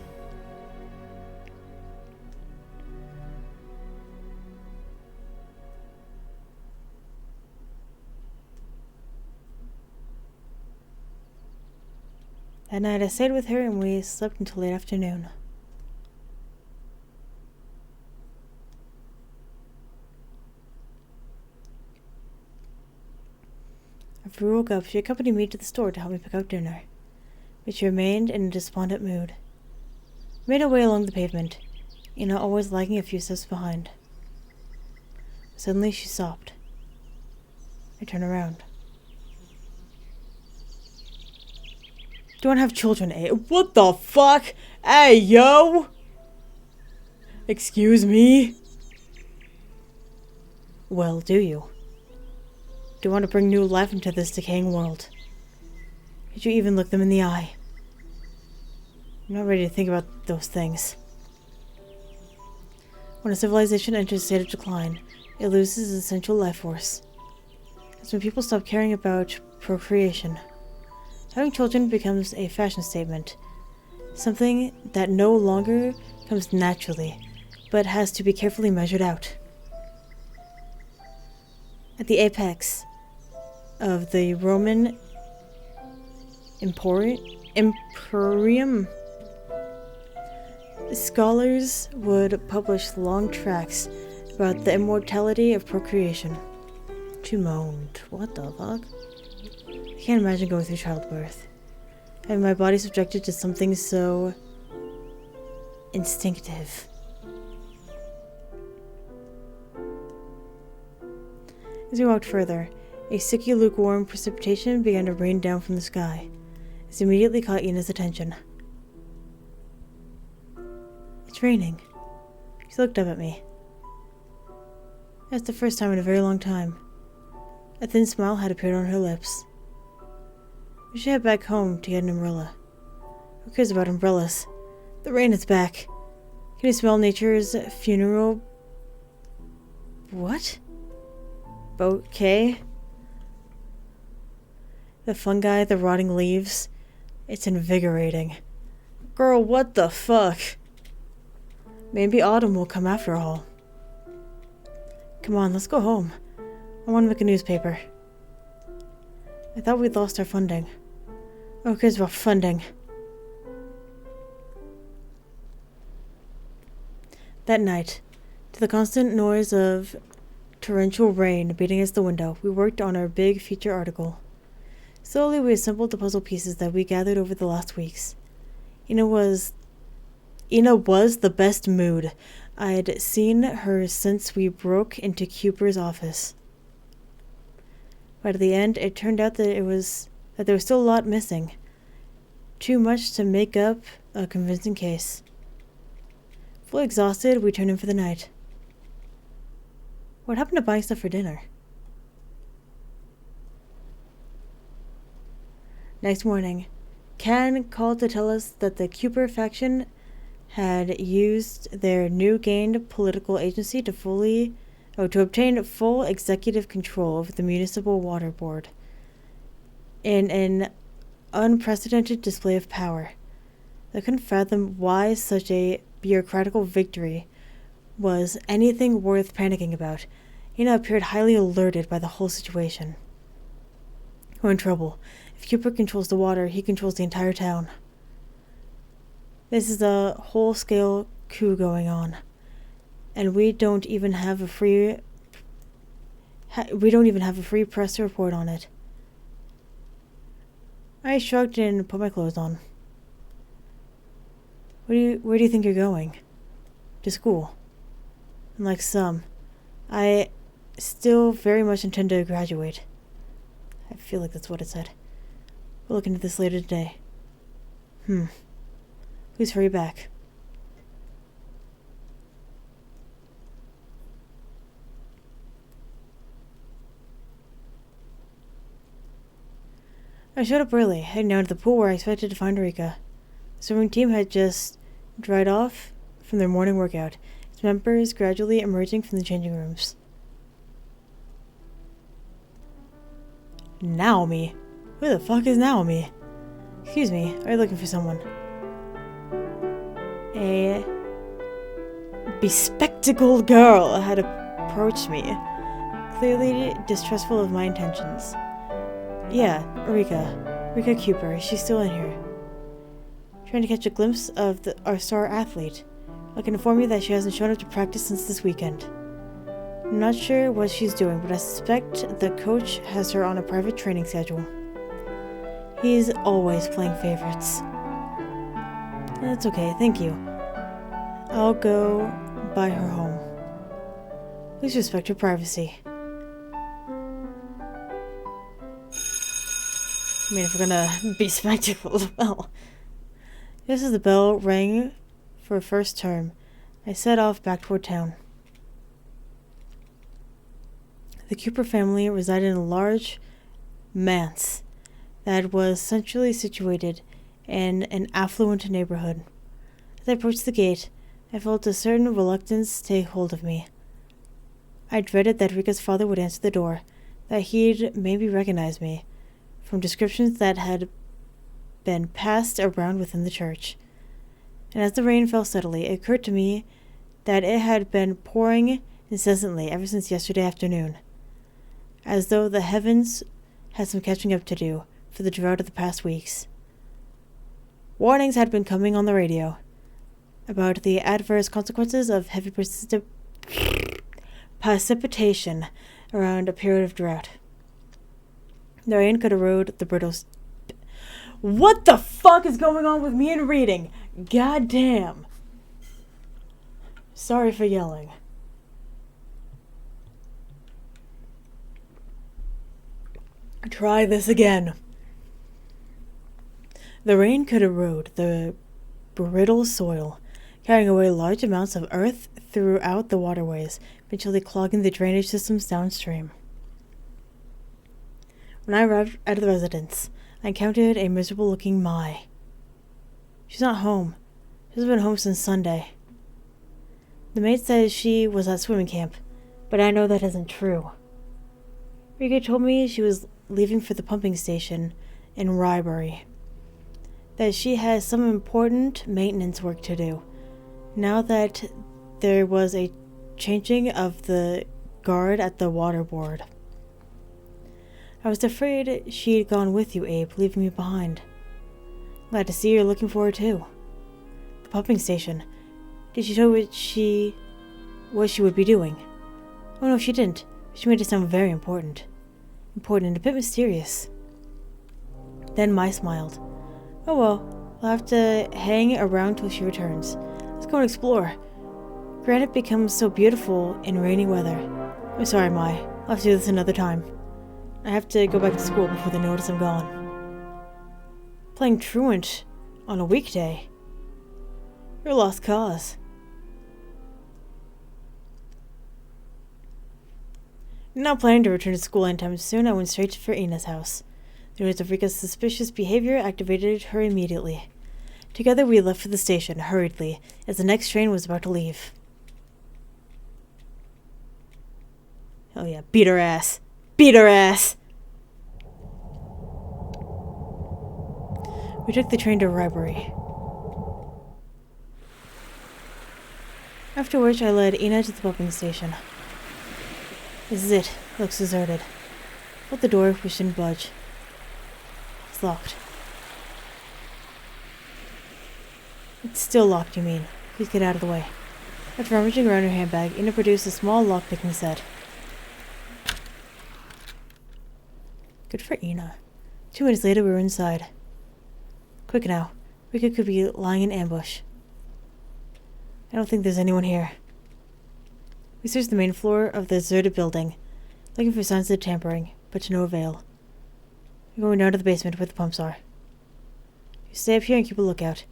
That night I stayed with her and we slept until late afternoon. After we woke up, she accompanied me to the store to help me pick out dinner, but she remained in a despondent mood. We made our way along the pavement, Ina always lagging a few steps behind. Suddenly she stopped. I turned around. Do you want to have children, eh? What the fuck? Hey, yo! Excuse me? Well, do you? Do you want to bring new life into this decaying world? Did you even look them in the eye? I'm not ready to think about those things. When a civilization enters a state of decline, it loses its essential life force. It's when people stop caring about procreation. Having children becomes a fashion statement, something that no longer comes naturally, but has to be carefully measured out. At the apex of the Roman Imperium, scholars would publish long tracts about the immortality of procreation. She moaned. What the fuck? I can't imagine going through childbirth. Having my body subjected to something so instinctive. As we walked further, a sicky lukewarm precipitation began to rain down from the sky. This immediately caught Ina's attention. It's raining. She looked up at me. That's the first time in a very long time. A thin smile had appeared on her lips. We should head back home to get an umbrella. Who cares about umbrellas? The rain is back. Can you smell nature's funeral? What? Bouquet? The fungi, the rotting leaves. It's invigorating. Girl, what the fuck? Maybe autumn will come after all. Come on, let's go home. I want to make a newspaper. I thought we'd lost our funding. Who cares about funding? That night, to the constant noise of torrential rain beating against the window, we worked on our big feature article. Slowly, we assembled the puzzle pieces that we gathered over the last weeks. Ina was the best mood I'd seen her since we broke into Cooper's office. But at the end, it turned out that there was still a lot missing. Too much to make up a convincing case. Fully exhausted, we turned in for the night. What happened to buying stuff for dinner? Next morning, Can called to tell us that the Cooper faction had used their new gained political agency to obtain full executive control over the municipal water board. In an unprecedented display of power. I couldn't fathom why such a bureaucratical victory was anything worth panicking about. Ina appeared highly alerted by the whole situation. We're in trouble. If Cooper controls the water, he controls the entire town. This is a whole-scale coup going on, and we don't even have a free press to report on it. I shrugged and put my clothes on. Where do you think you're going? To school. Unlike some, I still very much intend to graduate. I feel like that's what it said. We'll look into this later today. Please hurry back. I showed up early, heading down to the pool where I expected to find Rika. The swimming team had just dried off from their morning workout, its members gradually emerging from the changing rooms. Naomi? Who the fuck is Naomi? Excuse me, are you looking for someone? A bespectacled girl had approached me, clearly distrustful of my intentions. Yeah, Rika Cooper, she's still in here. Trying to catch a glimpse of our star athlete. I can inform you that she hasn't shown up to practice since this weekend. I'm not sure what she's doing, but I suspect the coach has her on a private training schedule. He's always playing favorites. That's okay, thank you. I'll go by her home. Please respect her privacy. I mean, if we're gonna be spectacled, well. Just as the bell rang for first term, I set off back toward town. The Cooper family resided in a large manse that was centrally situated in an affluent neighborhood. As I approached the gate, I felt a certain reluctance take hold of me. I dreaded that Rika's father would answer the door, that he'd maybe recognize me, from descriptions that had been passed around within the church. And as the rain fell steadily, it occurred to me that it had been pouring incessantly ever since yesterday afternoon, as though the heavens had some catching up to do for the drought of the past weeks. Warnings had been coming on the radio about the adverse consequences of heavy precipitation around a period of drought. The rain could erode the brittle... What the fuck is going on with me and reading? God damn. Sorry for yelling. Try this again. The rain could erode the brittle soil, carrying away large amounts of earth throughout the waterways, eventually clogging the drainage systems downstream. When I arrived at the residence, I encountered a miserable-looking Mai. She's not home. She hasn't been home since Sunday. The maid says she was at swimming camp, but I know that isn't true. Rika told me she was leaving for the pumping station in Rybury, that she has some important maintenance work to do, now that there was a changing of the guard at the water board. I was afraid she'd gone with you, Abe, leaving me behind. Glad to see you're looking for her too. The pumping station. Did she tell what she would be doing? Oh no, she didn't. She made it sound very important. Important and a bit mysterious. Then Mai smiled. Oh well, I'll have to hang around till she returns. Let's go and explore. Granite becomes so beautiful in rainy weather. I'm sorry, Mai. I'll have to do this another time. I have to go back to school before they notice I'm gone. Playing truant on a weekday? You're a lost cause. Not planning to return to school anytime soon, I went straight for Ina's house. The news of Rika's suspicious behavior activated her immediately. Together we left for the station, hurriedly, as the next train was about to leave. Hell yeah, beat her ass! Beat her ass! We took the train to Rybury. After which I led Ina to the pumping station. This is it. It looks deserted. Put the door, we shouldn't budge. It's locked. It's still locked, you mean? Please get out of the way. After rummaging around her handbag, Ina produced a small lock-picking set. Good for Ina. 2 minutes later, we were inside. Quick now. Rika could be lying in ambush. I don't think there's anyone here. We searched the main floor of the deserted building, looking for signs of tampering, but to no avail. We're going down to the basement where the pumps are. You stay up here and keep a lookout.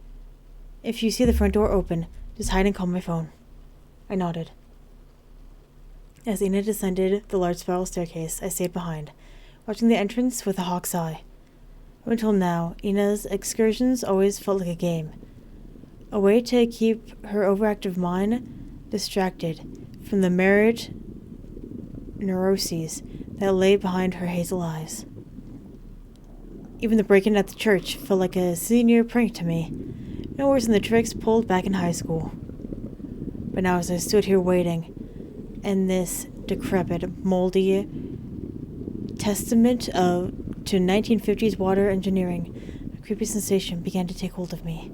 If you see the front door open, just hide and call my phone. I nodded. As Ina descended the large spiral staircase, I stayed behind, watching the entrance with a hawk's eye. Up until now, Ina's excursions always felt like a game. A way to keep her overactive mind distracted from the married neuroses that lay behind her hazel eyes. Even the break-in at the church felt like a senior prank to me, no worse than the tricks pulled back in high school. But now as I stood here waiting, and this decrepit, moldy testament to 1950s water engineering, a creepy sensation began to take hold of me.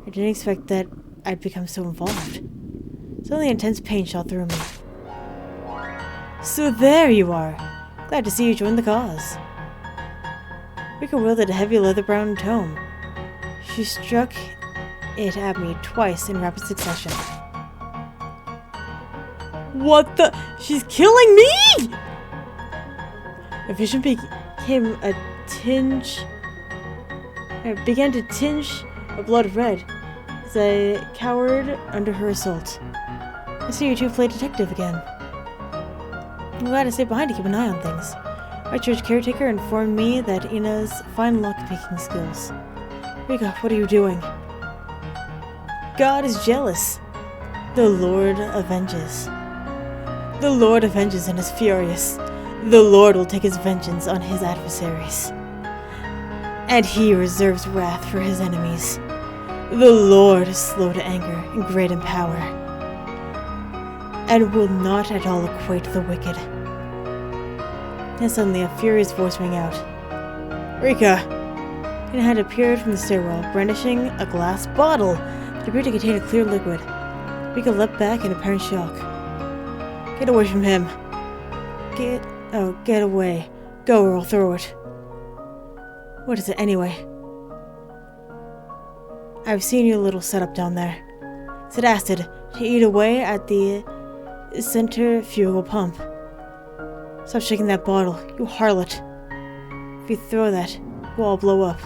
I didn't expect that I'd become so involved. Suddenly intense pain shot through me. So there you are! Glad to see you join the cause. Rika wielded a heavy leather-brown tome. She struck it at me twice in rapid succession. What the? She's killing me! My vision began to tinge a blood red as I cowered under her assault. I see you two play detective again. I'm glad I stayed behind to keep an eye on things. My church caretaker informed me that Ina's fine lock-picking skills. Rika, what are you doing? God is jealous. The Lord avenges. The Lord avenges and is furious. The Lord will take his vengeance on his adversaries. And he reserves wrath for his enemies. The Lord is slow to anger and great in power. and will not at all equate the wicked. And suddenly a furious voice rang out. Rika! Ina had appeared from the stairwell, brandishing a glass bottle that appeared to contain a clear liquid. Rika leapt back in apparent shock. Get away from him. Get away. Go or I'll throw it. What is it anyway? I've seen your little setup down there. It's acid to eat away at the centrifugal pump. Stop shaking that bottle, you harlot. If you throw that, we'll all blow up.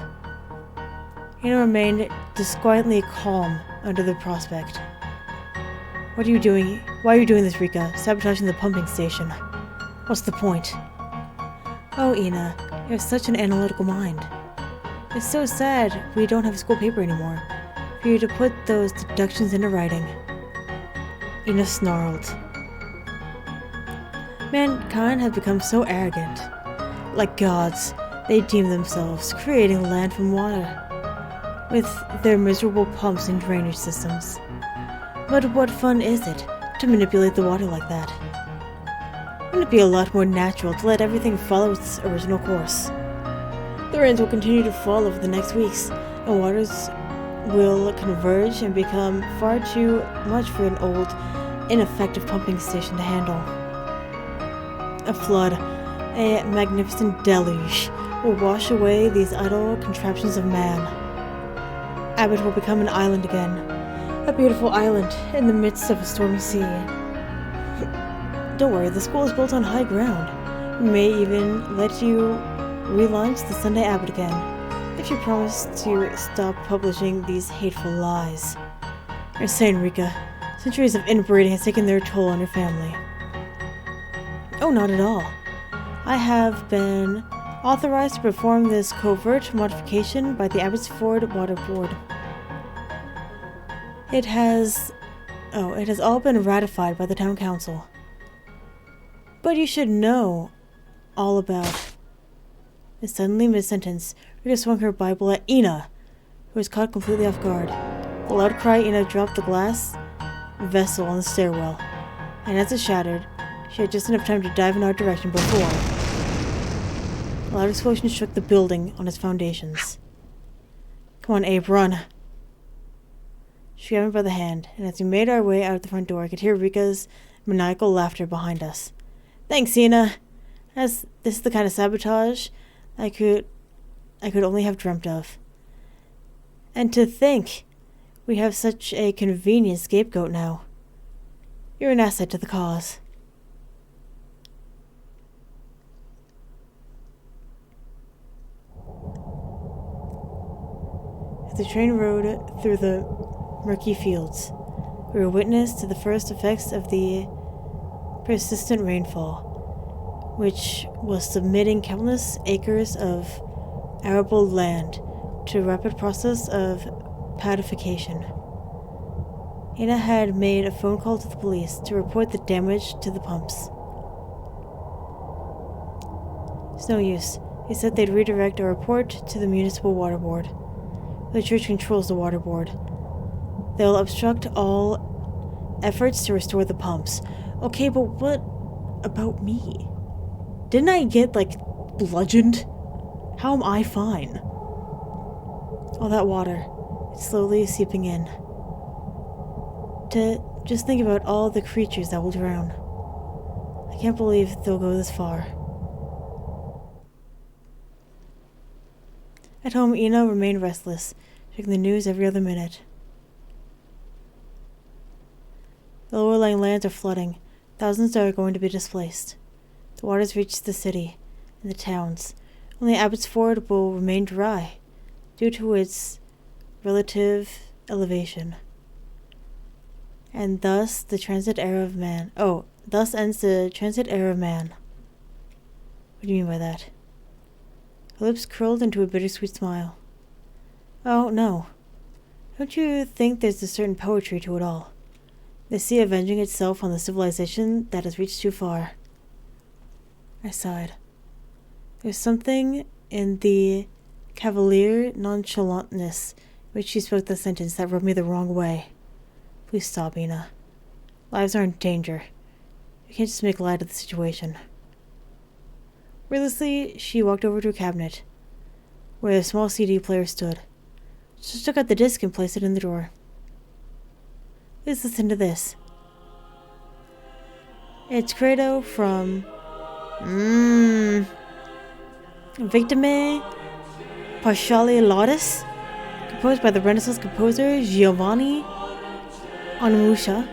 Ina remained disquietly calm under the prospect. What are you doing? Why are you doing this, Rika? Sabotaging the pumping station. What's the point? Oh, Ina, you have such an analytical mind. It's so sad we don't have a school paper anymore for you to put those deductions into writing. Ina snarled. Mankind have become so arrogant. Like gods, they deem themselves creating land from water, with their miserable pumps and drainage systems. But what fun is it to manipulate the water like that? Wouldn't it be a lot more natural to let everything follow its original course? The rains will continue to fall over the next weeks, and waters will converge and become far too much for an old, ineffective pumping station to handle. A flood, a magnificent deluge, will wash away these idle contraptions of man. Abbot will become an island again, a beautiful island in the midst of a stormy sea. Don't worry, the school is built on high ground. We may even let you relaunch the Sunday Abbot again, if you promise to stop publishing these hateful lies. You're saying, Rika, centuries of inbreeding has taken their toll on your family. Oh, not at all. I have been authorized to perform this covert modification by the Abbotsford Water Board. It has all been ratified by the town council. But you should know all about. And suddenly, mid-sentence, Rita swung her Bible at Ina, who was caught completely off guard. With a loud cry, Ina dropped the glass vessel on the stairwell, and as it shattered, she had just enough time to dive in our direction before a loud explosion shook the building on its foundations. Come on, Abe, run. She grabbed me by the hand, and as we made our way out the front door, I could hear Rika's maniacal laughter behind us. Thanks, Ina. As this is the kind of sabotage I could only have dreamt of. And to think we have such a convenient scapegoat now. You're an asset to the cause. As the train rode through the murky fields, we were witness to the first effects of the persistent rainfall, which was submitting countless acres of arable land to a rapid process of padification. Ina had made a phone call to the police to report the damage to the pumps. It's no use. They said they'd redirect our report to the municipal water board. The church controls the water board. They'll obstruct all efforts to restore the pumps. Okay, but what about me? Didn't I get, bludgeoned? How am I fine? All that water, it's slowly seeping in. To just think about all the creatures that will drown. I can't believe they'll go this far. At home, Ina remained restless, checking the news every other minute. The lower-lying lands are flooding. Thousands are going to be displaced. The waters reach the city and the towns. Only Abbotsford will remain dry, due to its relative elevation. And thus the transit era of man. Oh, thus ends the transit era of man. What do you mean by that? Her lips curled into a bittersweet smile. Oh, no. Don't you think there's a certain poetry to it all? The sea avenging itself on the civilization that has reached too far. I sighed. There's something in the cavalier nonchalantness in which she spoke the sentence that rubbed me the wrong way. Please stop, Ina. Lives are in danger. You can't just make light of the situation. Wordlessly, she walked over to a cabinet, where a small CD player stood. She took out the disc and placed it in the drawer. Please listen to this. It's Credo from... Victime Partiali Laudes, composed by the Renaissance composer Giovanni Anwusha.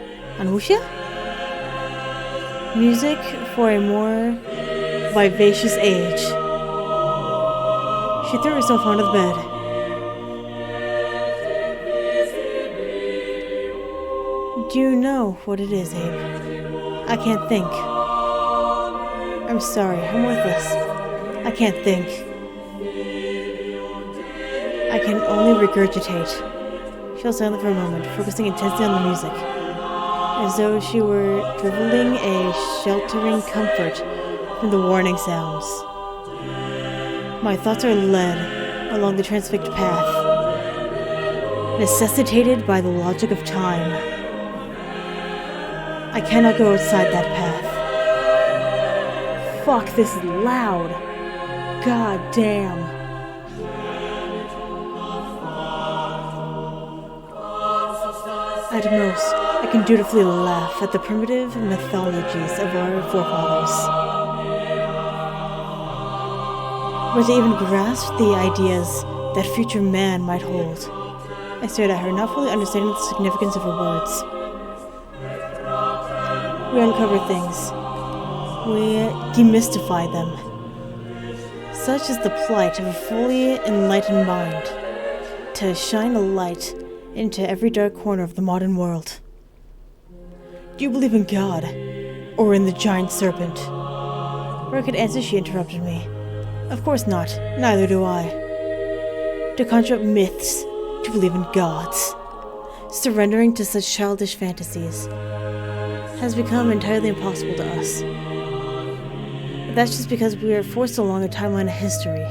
Music for a more vivacious age. She threw herself onto the bed. Do you know what it is, Abe? I can't think. I'm sorry, I'm worthless. I can't think. I can only regurgitate. She was silent for a moment, focusing intensely on the music, as though she were dribbling a sheltering comfort from the warning sounds. My thoughts are led along the transfixed path, necessitated by the logic of time. I cannot go outside that path. Fuck, this is loud. God damn. At most, I can dutifully laugh at the primitive mythologies of our forefathers. But to even grasp the ideas that future man might hold, I stared at her, not fully understanding the significance of her words. We uncover things. We demystify them. Such is the plight of a fully enlightened mind, to shine a light into every dark corner of the modern world. Do you believe in God, or in the giant serpent? Before I could answer, she interrupted me. Of course not, neither do I. To conjure up myths, to believe in gods, surrendering to such childish fantasies, has become entirely impossible to us. But that's just because we are forced along a timeline of history,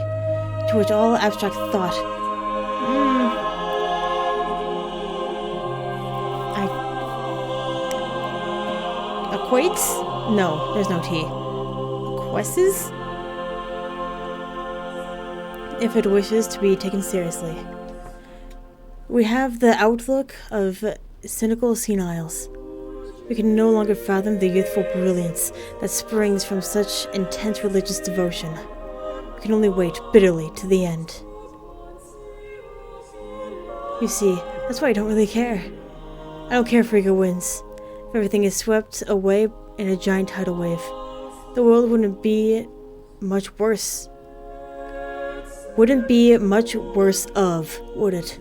to which all abstract thought equates? No, there's no T. Quests? If it wishes to be taken seriously. We have the outlook of cynical seniles. We can no longer fathom the youthful brilliance that springs from such intense religious devotion. We can only wait bitterly to the end. You see, that's why I don't really care. I don't care if Riga wins. If everything is swept away in a giant tidal wave, the world wouldn't be much worse. Wouldn't be much worse of, would it?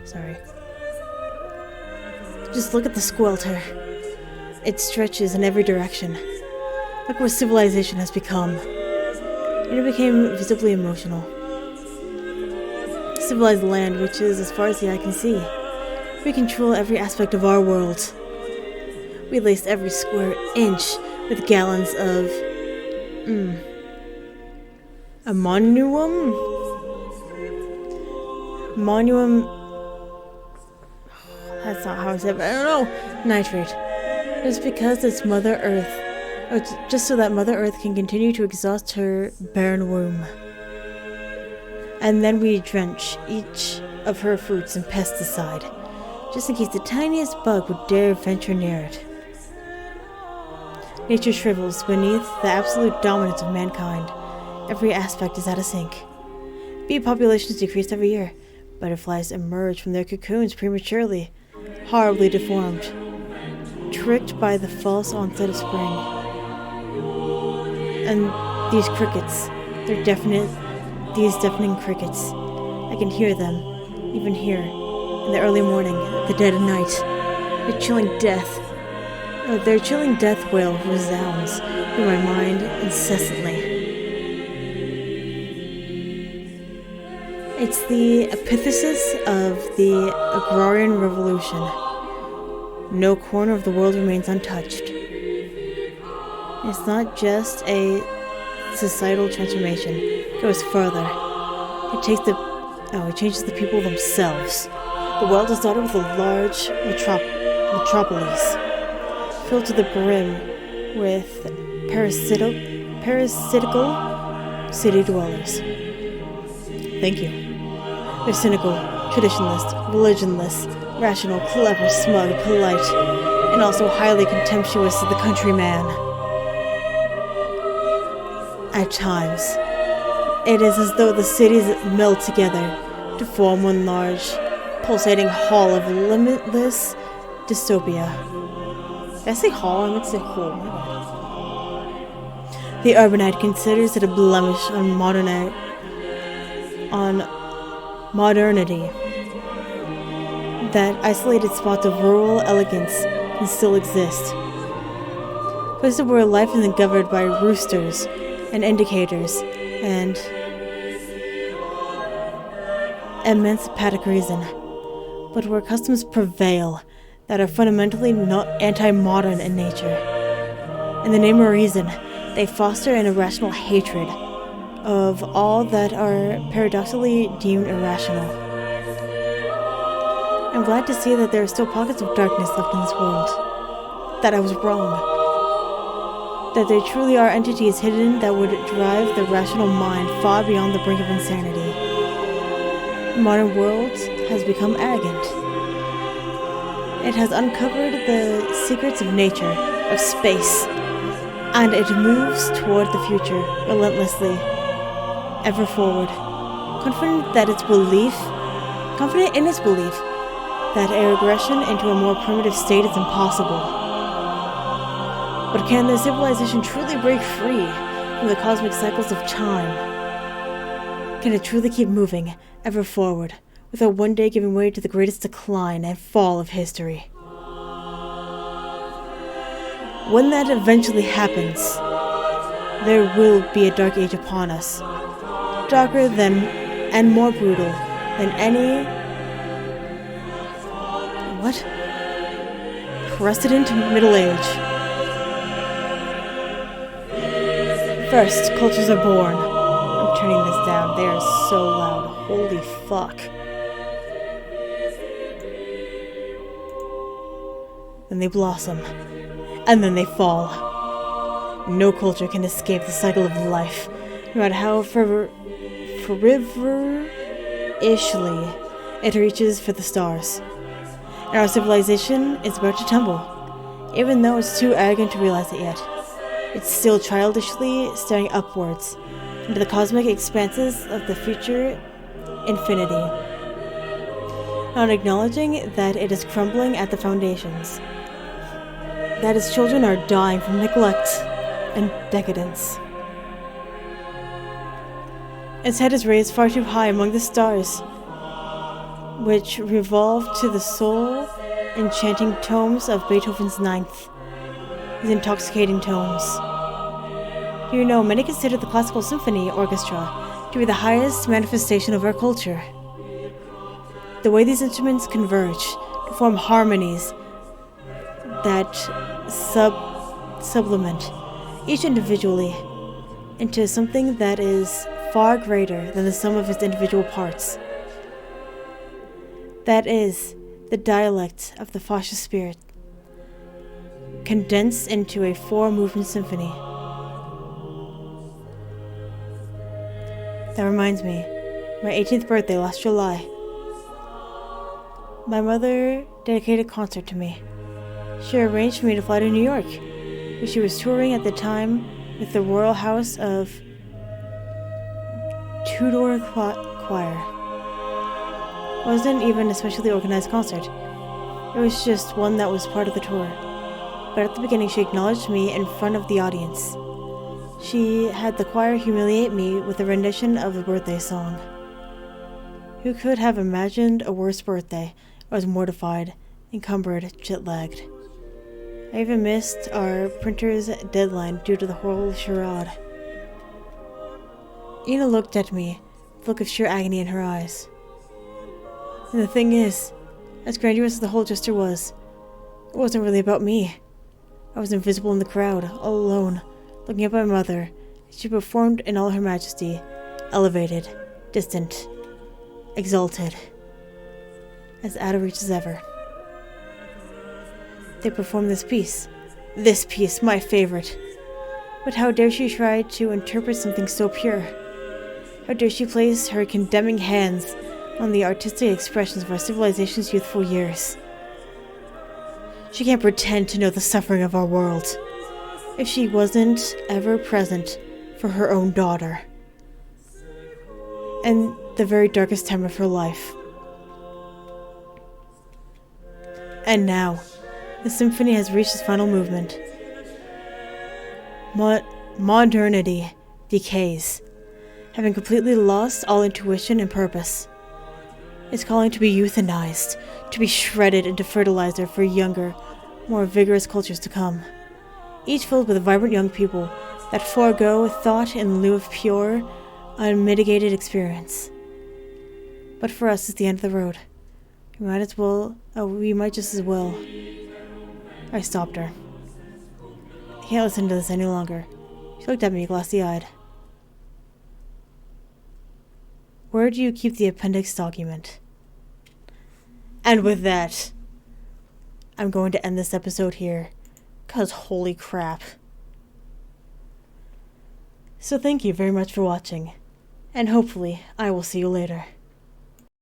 Sorry. Just look at the squelter. It stretches in every direction. Look what civilization has become. And it became visibly emotional. Civilized land, which is as far as the eye can see. We control every aspect of our world. We laced every square inch with gallons of... ammonium? That's not how I said it, but I don't know. Nitrate. Just because it's Mother Earth. Or just so that Mother Earth can continue to exhaust her barren womb. And then we drench each of her fruits in pesticide, just in case the tiniest bug would dare venture near it. Nature shrivels beneath the absolute dominance of mankind. Every aspect is out of sync. Bee populations decrease every year. Butterflies emerge from their cocoons prematurely, horribly deformed, tricked by the false onset of spring. And these crickets, these deafening crickets, I can hear them, even here, in the early morning, at the dead of night. Their chilling death wail resounds through my mind incessantly. It's the antithesis of the agrarian revolution. No corner of the world remains untouched. It's not just a societal transformation. It goes further. It changes the people themselves. The world is dotted with a large metropolis, filled to the brim with parasitical city dwellers. Thank you. They're cynical, traditionalist, religionless, rational, clever, smug, polite, and also highly contemptuous of the countryman. At times, it is as though the cities meld together to form one large, pulsating hall of limitless dystopia. Did I say hall? I meant to say hole. My bad. The urbanite considers it a blemish on modernity. That isolated spots of rural elegance can still exist. Places where life isn't governed by roosters and indicators and emancipatic reason, but where customs prevail that are fundamentally not anti-modern in nature. In the name of reason, they foster an irrational hatred of all that are paradoxically deemed irrational. I'm glad to see that there are still pockets of darkness left in this world. That I was wrong. That there truly are entities hidden that would drive the rational mind far beyond the brink of insanity. The modern world has become arrogant. It has uncovered the secrets of nature, of space, and it moves toward the future relentlessly, ever forward, confident in its belief that a regression into a more primitive state is impossible. But can their civilization truly break free from the cosmic cycles of time? Can it truly keep moving, ever forward, without one day giving way to the greatest decline and fall of history? When that eventually happens, there will be a dark age upon us, darker than and more brutal than any precedent Middle Age. First, cultures are born. I'm turning this down. They are so loud. Holy fuck. Then they blossom. And then they fall. No culture can escape the cycle of life, no matter how feverishly it reaches for the stars. And our civilization is about to tumble, even though it's too arrogant to realize it yet. It's still childishly staring upwards into the cosmic expanses of the future infinity, not acknowledging that it is crumbling at the foundations, that its children are dying from neglect and decadence. Its head is raised far too high among the stars, which revolve to the soul-enchanting tones of Beethoven's Ninth, his intoxicating tones. You know, many consider the classical symphony orchestra to be the highest manifestation of our culture. The way these instruments converge to form harmonies that sublimate each individually into something that is far greater than the sum of its individual parts. That is the dialect of the fascist spirit, condensed into a 4-movement symphony. That reminds me, my 18th birthday last July. My mother dedicated a concert to me. She arranged for me to fly to New York, where she was touring at the time with the Royal House of Tudor Choir. It wasn't even a specially organized concert. It was just one that was part of the tour. But at the beginning, she acknowledged me in front of the audience. She had the choir humiliate me with a rendition of the birthday song. Who could have imagined a worse birthday? I was mortified, encumbered, jet-lagged. I even missed our printer's deadline due to the whole charade. Ina looked at me, with a look of sheer agony in her eyes. And the thing is, as grandiose as the whole gesture was, it wasn't really about me. I was invisible in the crowd, all alone, looking at my mother. She performed in all her majesty, elevated, distant, exalted, as out of reach as ever. they perform this piece. This piece, my favorite. But how dare she try to interpret something so pure? How dare she place her condemning hands on the artistic expressions of our civilization's youthful years? She can't pretend to know the suffering of our world if she wasn't ever present for her own daughter and the very darkest time of her life. And now, the symphony has reached its final movement. Modernity decays, having completely lost all intuition and purpose. It's calling to be euthanized, to be shredded into fertilizer for younger, more vigorous cultures to come, each filled with vibrant young people that forego thought in lieu of pure, unmitigated experience. But for us, it's the end of the road. We might just as well. I stopped her. I can't listen to this any longer. She looked at me glassy-eyed. Where do you keep the appendix document? And with that, I'm going to end this episode here, 'cause holy crap. So thank you very much for watching, and hopefully I will see you later.